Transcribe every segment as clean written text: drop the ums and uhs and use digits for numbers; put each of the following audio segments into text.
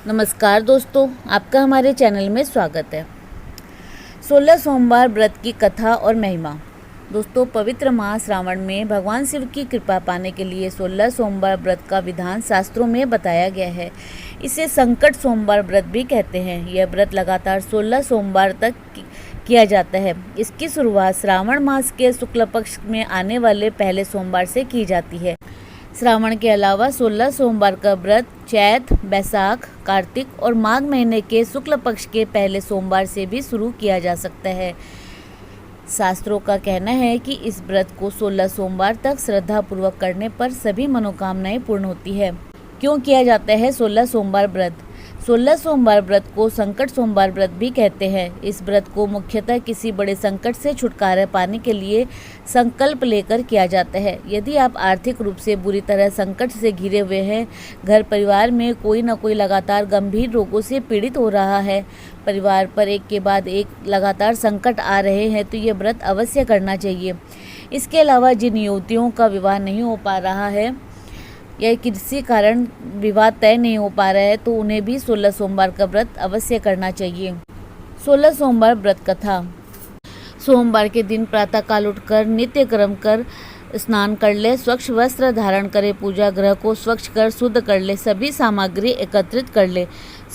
नमस्कार दोस्तों, आपका हमारे चैनल में स्वागत है। 16 सोमवार व्रत की कथा और महिमा। दोस्तों, पवित्र माह श्रावण में भगवान शिव की कृपा पाने के लिए 16 सोमवार व्रत का विधान शास्त्रों में बताया गया है। इसे संकट सोमवार व्रत भी कहते हैं। यह व्रत लगातार 16 सोमवार तक किया जाता है। इसकी शुरुआत श्रावण मास के शुक्ल पक्ष में आने वाले पहले सोमवार से की जाती है। श्रावण के अलावा 16 सोमवार का व्रत चैत, बैसाख, कार्तिक और माघ महीने के शुक्ल पक्ष के पहले सोमवार से भी शुरू किया जा सकता है। शास्त्रों का कहना है कि इस व्रत को 16 सोमवार तक श्रद्धा पूर्वक करने पर सभी मनोकामनाएं पूर्ण होती है। क्यों किया जाता है 16 सोमवार व्रत? 16 सोमवार व्रत को संकट सोमवार व्रत भी कहते हैं। इस व्रत को मुख्यतः किसी बड़े संकट से छुटकारा पाने के लिए संकल्प लेकर किया जाता है। यदि आप आर्थिक रूप से बुरी तरह संकट से घिरे हुए हैं, घर परिवार में कोई न कोई लगातार गंभीर रोगों से पीड़ित हो रहा है, परिवार पर एक के बाद एक लगातार संकट आ रहे हैं, तो ये व्रत अवश्य करना चाहिए। इसके अलावा जिन युवतियों का विवाह नहीं हो पा रहा है या किसी कारण विवाह तय नहीं हो पा रहा है, तो उन्हें भी 16 सोमवार का व्रत अवश्य करना चाहिए। 16 सोमवार व्रत कथा। सोमवार के दिन प्रातःकाल उठकर नित्य कर्म कर स्नान कर ले, स्वच्छ वस्त्र धारण करे, पूजा गृह को स्वच्छ कर शुद्ध कर ले, सभी सामग्री एकत्रित कर ले,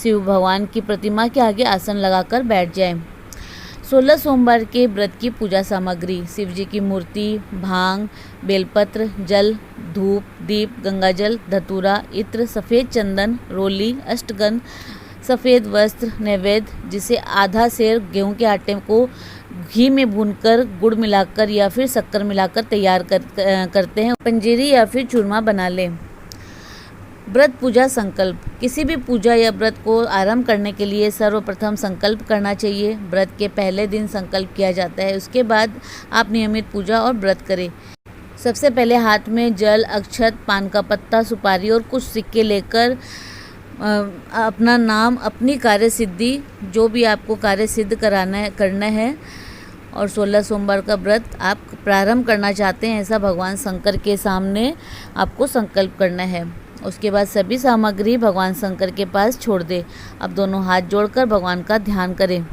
शिव भगवान की प्रतिमा के आगे आसन लगाकर बैठ जाए। 16 सोमवार के व्रत की पूजा सामग्री: शिव जी की मूर्ति, भांग, बेलपत्र, जल, धूप, दीप, गंगाजल, धतूरा, इत्र, सफ़ेद चंदन, रोली, अष्टगंध, सफ़ेद वस्त्र, नैवेद्य जिसे आधा सेर गेहूं के आटे को घी में भूनकर गुड़ मिलाकर या फिर शक्कर मिलाकर तैयार करते हैं। पंजीरी या फिर चूरमा बना लें। व्रत पूजा संकल्प: किसी भी पूजा या व्रत को आरंभ करने के लिए सर्वप्रथम संकल्प करना चाहिए। व्रत के पहले दिन संकल्प किया जाता है, उसके बाद आप नियमित पूजा और व्रत करें। सबसे पहले हाथ में जल, अक्षत, पान का पत्ता, सुपारी और कुछ सिक्के लेकर अपना नाम, अपनी कार्य सिद्धि, जो भी आपको कार्य सिद्ध करना है और 16 सोमवार का व्रत आप प्रारंभ करना चाहते हैं, ऐसा भगवान शंकर के सामने आपको संकल्प करना है। उसके बाद सभी सामग्री भगवान शंकर के पास छोड़ दे। अब दोनों हाथ जोड़कर भगवान का ध्यान करें,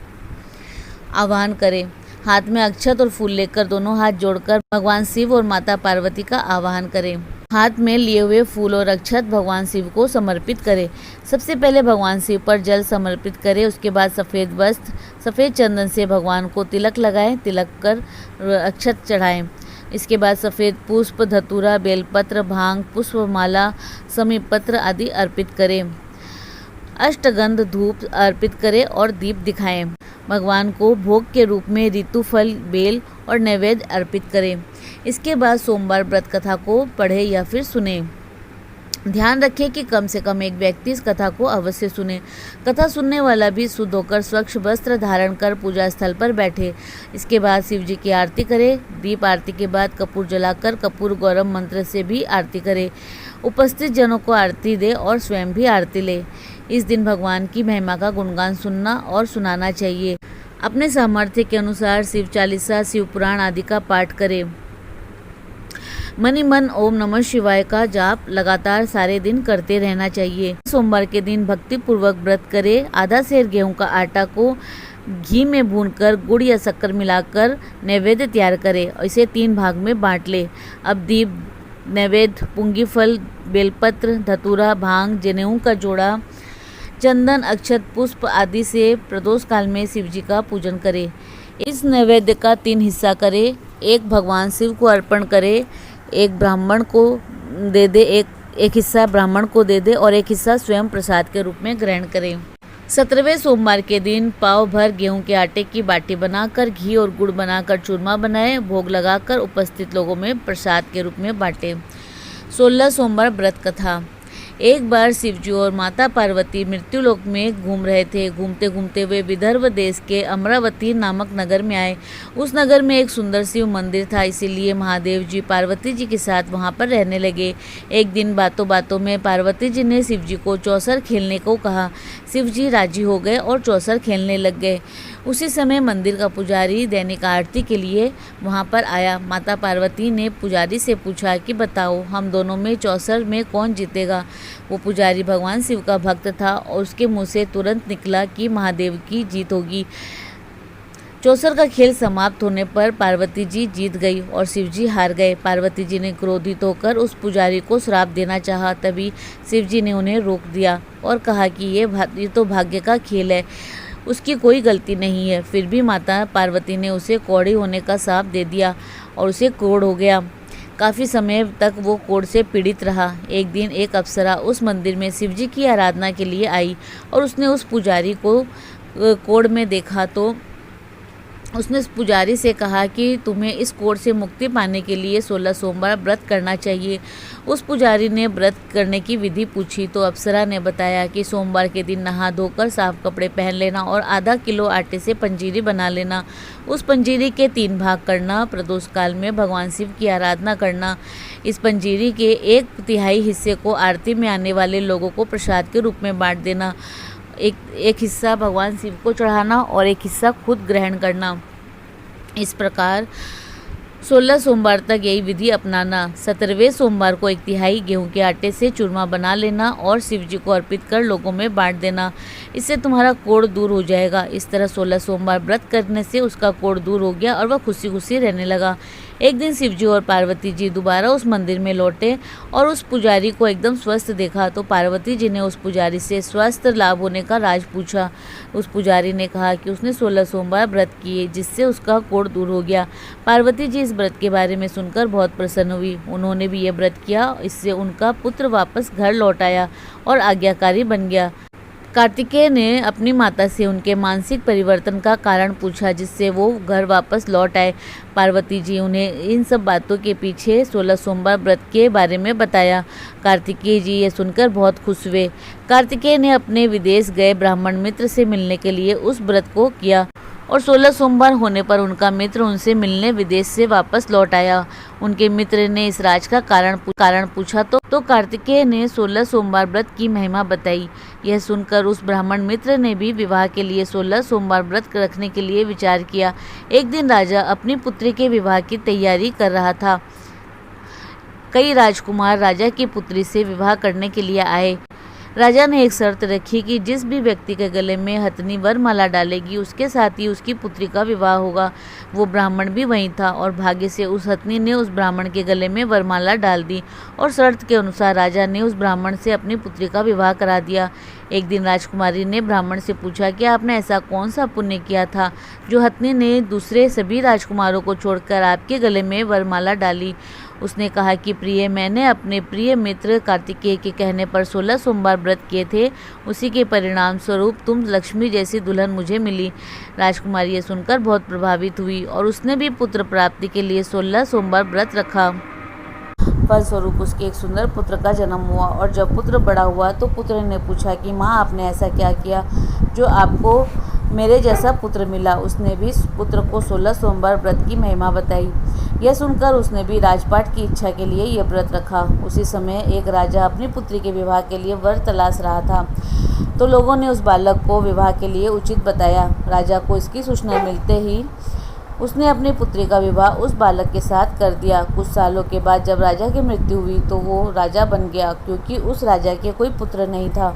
आह्वान करें। हाथ में अक्षत और फूल लेकर दोनों हाथ जोड़कर भगवान शिव और माता पार्वती का आह्वान करें। हाथ में लिए हुए फूल और अक्षत भगवान शिव को समर्पित करें। सबसे पहले भगवान शिव पर जल समर्पित करें। उसके बाद सफ़ेद वस्त्र, सफ़ेद चंदन से भगवान को तिलक लगाएं, तिलक कर अक्षत चढ़ाएं। इसके बाद सफ़ेद पुष्प, धतूरा, बेलपत्र, भांग, पुष्पमाला, समीपत्र आदि अर्पित करें। अष्टगंध धूप अर्पित करें और दीप दिखाएं। भगवान को भोग के रूप में ऋतु फल, बेल और नैवेद्य अर्पित करें। इसके बाद सोमवार व्रत कथा को पढ़े या फिर सुने। ध्यान रखें कि कम से कम एक व्यक्ति इस कथा को अवश्य सुने। कथा सुनने वाला भी शुद्ध होकर स्वच्छ वस्त्र धारण कर पूजा स्थल पर बैठे। इसके बाद शिव जी की आरती करे। दीप आरती के बाद कपूर जलाकर कपूर गौरव मंत्र से भी आरती करे। उपस्थित जनों को आरती दे और स्वयं भी आरती ले। इस दिन भगवान की महिमा का गुणगान सुनना और सुनाना चाहिए। अपने सामर्थ्य के अनुसार शिव चालीसा, शिव पुराण आदि का पाठ करें। मनि मन ओम नमः शिवाय का जाप लगातार सारे दिन करते रहना चाहिए। सोमवार के दिन भक्ति पूर्वक व्रत करें। आधा सेर गेहूं का आटा को घी में भूनकर गुड़ या शक्कर मिलाकर नैवेद्य तैयार करें और इसे 3 भाग में बांट ले। अब दीप, नैवेद्य, पुंगी फल, बेलपत्र, धतूरा, भांग, जनेऊ का जोड़ा, चंदन, अक्षत, पुष्प आदि से प्रदोष काल में शिव जी का पूजन करें। इस नैवेद्य का 3 हिस्सा करें। एक भगवान शिव को अर्पण करें, एक ब्राह्मण को दे दे, एक हिस्सा ब्राह्मण को दे दे और एक हिस्सा स्वयं प्रसाद के रूप में ग्रहण करें। 17वें सोमवार के दिन पाव भर गेहूं के आटे की बाटी बनाकर घी और गुड़ बनाकर चूरमा बनाएं, भोग लगाकर उपस्थित लोगों में प्रसाद के रूप में बांटें। 16 सोमवार व्रत कथा। एक बार शिवजी और माता पार्वती मृत्युलोक में घूम रहे थे। घूमते घूमते वे विदर्भ देश के अमरावती नामक नगर में आए। उस नगर में एक सुंदर शिव मंदिर था, इसीलिए महादेव जी पार्वती जी के साथ वहां पर रहने लगे। एक दिन बातों बातों में पार्वती जी ने शिव जी को चौसर खेलने को कहा। शिव जी राजी हो गए और चौसर खेलने लग गए। उसी समय मंदिर का पुजारी दैनिक आरती के लिए वहां पर आया। माता पार्वती ने पुजारी से पूछा कि बताओ, हम दोनों में चौसर में कौन जीतेगा। वो पुजारी भगवान शिव का भक्त था और उसके मुंह से तुरंत निकला कि महादेव की जीत होगी। चौसर का खेल समाप्त होने पर पार्वती जी जीत गई और शिव जी हार गए। पार्वती जी ने क्रोधित होकर उस पुजारी को श्राप देना चाहा, तभी शिव जी ने उन्हें रोक दिया और कहा कि ये तो भाग्य का खेल है, उसकी कोई गलती नहीं है। फिर भी माता पार्वती ने उसे कौड़ी होने का श्राप दे दिया और उसे कोढ़ हो गया। काफ़ी समय तक वो कोढ़ से पीड़ित रहा। एक दिन एक अप्सरा उस मंदिर में शिव जी की आराधना के लिए आई और उसने उस पुजारी को कोढ़ में देखा तो उसने उस पुजारी से कहा कि तुम्हें इस कोढ़ से मुक्ति पाने के लिए 16 सोमवार व्रत करना चाहिए। उस पुजारी ने व्रत करने की विधि पूछी तो अप्सरा ने बताया कि सोमवार के दिन नहा धोकर साफ कपड़े पहन लेना और आधा किलो आटे से पंजीरी बना लेना। उस पंजीरी के 3 भाग करना, प्रदोष काल में भगवान शिव की आराधना करना। इस पंजीरी के 1/3 हिस्से को आरती में आने वाले लोगों को प्रसाद के रूप में बांट देना। एक हिस्सा भगवान शिव को चढ़ाना और एक हिस्सा खुद ग्रहण करना। इस प्रकार 16 सोमवार तक यही विधि अपनाना। 17वें सोमवार को 1/3 गेहूं के आटे से चूरमा बना लेना और शिव जी को अर्पित कर लोगों में बांट देना। इससे तुम्हारा कोढ़ दूर हो जाएगा। इस तरह 16 सोमवार व्रत करने से उसका कोढ़ दूर हो गया और वह खुशी खुशी रहने लगा। एक दिन शिव जी और पार्वती जी दोबारा उस मंदिर में लौटे और उस पुजारी को एकदम स्वस्थ देखा तो पार्वती जी ने उस पुजारी से स्वस्थ लाभ होने का राज पूछा। उस पुजारी ने कहा कि उसने 16 सोमवार व्रत किए जिससे उसका कोढ़ दूर हो गया। पार्वती जी इस व्रत के बारे में सुनकर बहुत प्रसन्न हुई। उन्होंने भी यह व्रत किया। इससे उनका पुत्र वापस घर लौट आया और आज्ञाकारी बन गया। कार्तिकेय ने अपनी माता से उनके मानसिक परिवर्तन का कारण पूछा जिससे वो घर वापस लौट आए। पार्वती जी उन्हें इन सब बातों के पीछे 16 सोमवार व्रत के बारे में बताया। कार्तिकेय जी ये सुनकर बहुत खुश हुए। कार्तिकेय ने अपने विदेश गए ब्राह्मण मित्र से मिलने के लिए उस व्रत को किया और 16 सोमवार होने पर उनका मित्र उनसे मिलने विदेश से वापस लौट आया। उनके मित्र ने इस राज का कारण पूछा तो कार्तिकेय ने 16 सोमवार व्रत की महिमा बताई। यह सुनकर उस ब्राह्मण मित्र ने भी विवाह के लिए 16 सोमवार व्रत रखने के लिए विचार किया। एक दिन राजा अपनी पुत्री के विवाह की तैयारी कर रहा था। कई राजकुमार राजा की पुत्री से विवाह करने के लिए आए। राजा ने एक शर्त रखी कि जिस भी व्यक्ति के गले में हथनी वरमाला डालेगी उसके साथ ही उसकी पुत्री का विवाह होगा। वो ब्राह्मण भी वहीं था और भाग्य से उस हथनी ने उस ब्राह्मण के गले में वरमाला डाल दी और शर्त के अनुसार राजा ने उस ब्राह्मण से अपनी पुत्री का विवाह करा दिया। एक दिन राजकुमारी ने ब्राह्मण से पूछा कि आपने ऐसा कौन सा पुण्य किया था जो हथनी ने दूसरे सभी राजकुमारों को छोड़कर आपके गले में वरमाला डाली। उसने कहा कि प्रिय, मैंने अपने प्रिय मित्र कार्तिकेय के कहने पर 16 सोमवार व्रत किए थे। उसी के परिणाम स्वरूप तुम लक्ष्मी जैसी दुल्हन मुझे मिली। राजकुमारी ये सुनकर बहुत प्रभावित हुई और उसने भी पुत्र प्राप्ति के लिए 16 सोमवार व्रत रखा। फलस्वरूप उसके एक सुंदर पुत्र का जन्म हुआ और जब पुत्र बड़ा हुआ तो पुत्र ने पूछा कि माँ, आपने ऐसा क्या किया जो आपको मेरे जैसा पुत्र मिला। उसने भी पुत्र को 16 सोमवार व्रत की महिमा बताई। यह सुनकर उसने भी राजपाट की इच्छा के लिए यह व्रत रखा। उसी समय एक राजा अपनी पुत्री के विवाह के लिए वर तलाश रहा था तो लोगों ने उस बालक को विवाह के लिए उचित बताया। राजा को इसकी सूचना मिलते ही उसने अपनी पुत्री का विवाह उस बालक के साथ कर दिया। कुछ सालों के बाद जब राजा की मृत्यु हुई तो वो राजा बन गया क्योंकि उस राजा के कोई पुत्र नहीं था।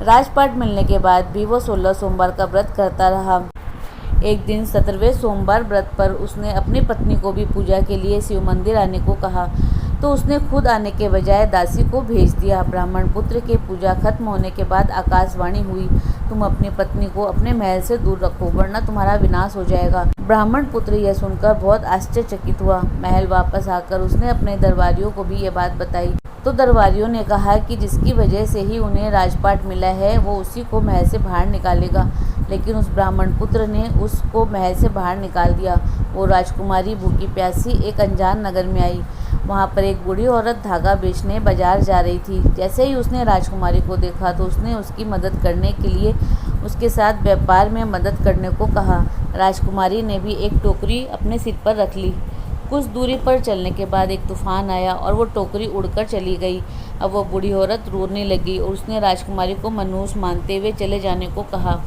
राजपाट मिलने के बाद भी वो 16 सोमवार का व्रत करता रहा। एक दिन 17वें सोमवार व्रत पर उसने अपनी पत्नी को भी पूजा के लिए शिव मंदिर आने को कहा तो उसने खुद आने के बजाय दासी को भेज दिया। ब्राह्मण पुत्र के पूजा खत्म होने के बाद आकाशवाणी हुई, तुम अपनी पत्नी को अपने महल से दूर रखो वरना तुम्हारा विनाश हो जाएगा। ब्राह्मण पुत्र यह सुनकर बहुत आश्चर्यचकित हुआ। महल वापस आकर उसने अपने दरबारियों को भी यह बात बताई तो दरबारियों ने कहा कि जिसकी वजह से ही उन्हें राजपाट मिला है वो उसी को महल से बाहर निकालेगा। लेकिन उस ब्राह्मण पुत्र ने उसको महल से बाहर निकाल दिया। वो राजकुमारी भूखी प्यासी एक अनजान नगर में आई। वहाँ पर एक बूढ़ी औरत धागा बेचने बाजार जा रही थी। जैसे ही उसने राजकुमारी को देखा तो उसने उसकी मदद करने के लिए उसके साथ व्यापार में मदद करने को कहा। राजकुमारी ने भी एक टोकरी अपने सिर पर रख ली। कुछ दूरी पर चलने के बाद एक तूफान आया और वो टोकरी उड़कर चली गई। अब वो बूढ़ी औरत रोने लगी और उसने राजकुमारी को मनहूस मानते हुए चले जाने को कहा।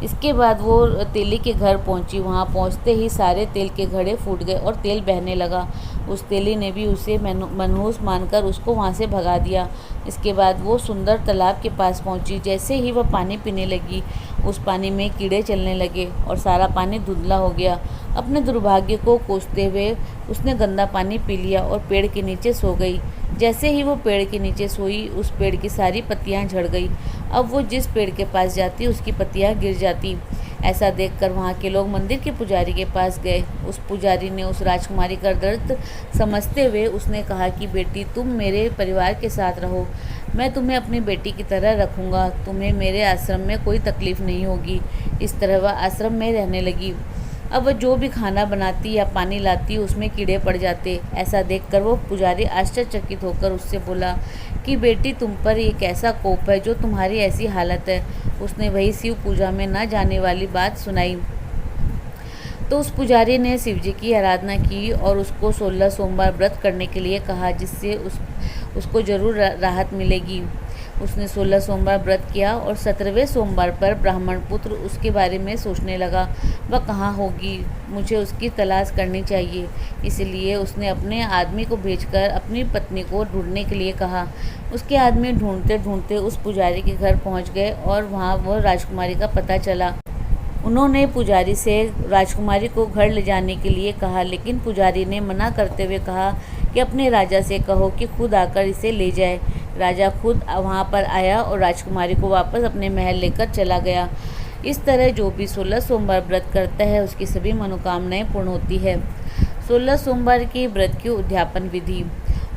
इसके बाद वो तेली के घर पहुंची। वहां पहुंचते ही सारे तेल के घड़े फूट गए और तेल बहने लगा। उस तेली ने भी उसे मनहूस मानकर उसको वहां से भगा दिया। इसके बाद वो सुंदर तालाब के पास पहुंची। जैसे ही वह पानी पीने लगी, उस पानी में कीड़े चलने लगे और सारा पानी धुंधला हो गया। अपने दुर्भाग्य को कोसते हुए उसने गंदा पानी पी लिया और पेड़ के नीचे सो गई। जैसे ही वो पेड़ के नीचे सोई, उस पेड़ की सारी पत्तियां झड़ गई। अब वो जिस पेड़ के पास जाती उसकी पत्तियां गिर जाती। ऐसा देखकर वहाँ के लोग मंदिर के पुजारी के पास गए। उस पुजारी ने उस राजकुमारी का दर्द समझते हुए उसने कहा कि बेटी, तुम मेरे परिवार के साथ रहो, मैं तुम्हें अपनी बेटी की तरह रखूँगा, तुम्हें मेरे आश्रम में कोई तकलीफ़ नहीं होगी। इस तरह वह आश्रम में रहने लगी। अब वह जो भी खाना बनाती या पानी लाती उसमें कीड़े पड़ जाते। ऐसा देखकर वो पुजारी आश्चर्यचकित होकर उससे बोला कि बेटी, तुम पर ये कैसा कोप है जो तुम्हारी ऐसी हालत है। उसने वही शिव पूजा में न जाने वाली बात सुनाई। तो उस पुजारी ने शिव जी की आराधना की और उसको 16 सोमवार व्रत करने के लिए कहा, जिससे उसको ज़रूर राहत मिलेगी। उसने 16 सोमवार व्रत किया और 17वें सोमवार पर ब्राह्मण पुत्र उसके बारे में सोचने लगा, वह कहाँ होगी, मुझे उसकी तलाश करनी चाहिए। इसलिए उसने अपने आदमी को भेजकर अपनी पत्नी को ढूंढने के लिए कहा। उसके आदमी ढूंढते ढूंढते उस पुजारी के घर पहुंच गए और वहां वह राजकुमारी का पता चला। उन्होंने पुजारी से राजकुमारी को घर ले जाने के लिए कहा, लेकिन पुजारी ने मना करते हुए कहा कि अपने राजा से कहो कि खुद आकर इसे ले जाए। राजा खुद वहां पर आया और राजकुमारी को वापस अपने महल लेकर चला गया। इस तरह जो भी 16 सोमवार व्रत करता है उसकी सभी मनोकामनाएं पूर्ण होती है। 16 सोमवार की व्रत की उद्यापन विधि।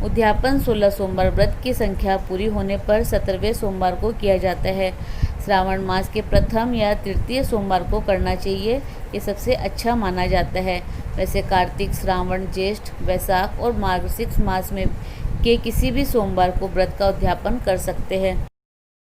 उद्यापन 16 सोमवार व्रत की संख्या पूरी होने पर 17वें सोमवार को किया जाता है। श्रावण मास के प्रथम या तृतीय सोमवार को करना चाहिए, ये सबसे अच्छा माना जाता है। वैसे कार्तिक, श्रावण, ज्येष्ठ, वैशाख और मार्गशीर्ष मास में के किसी भी सोमवार को व्रत का उद्यापन कर सकते हैं।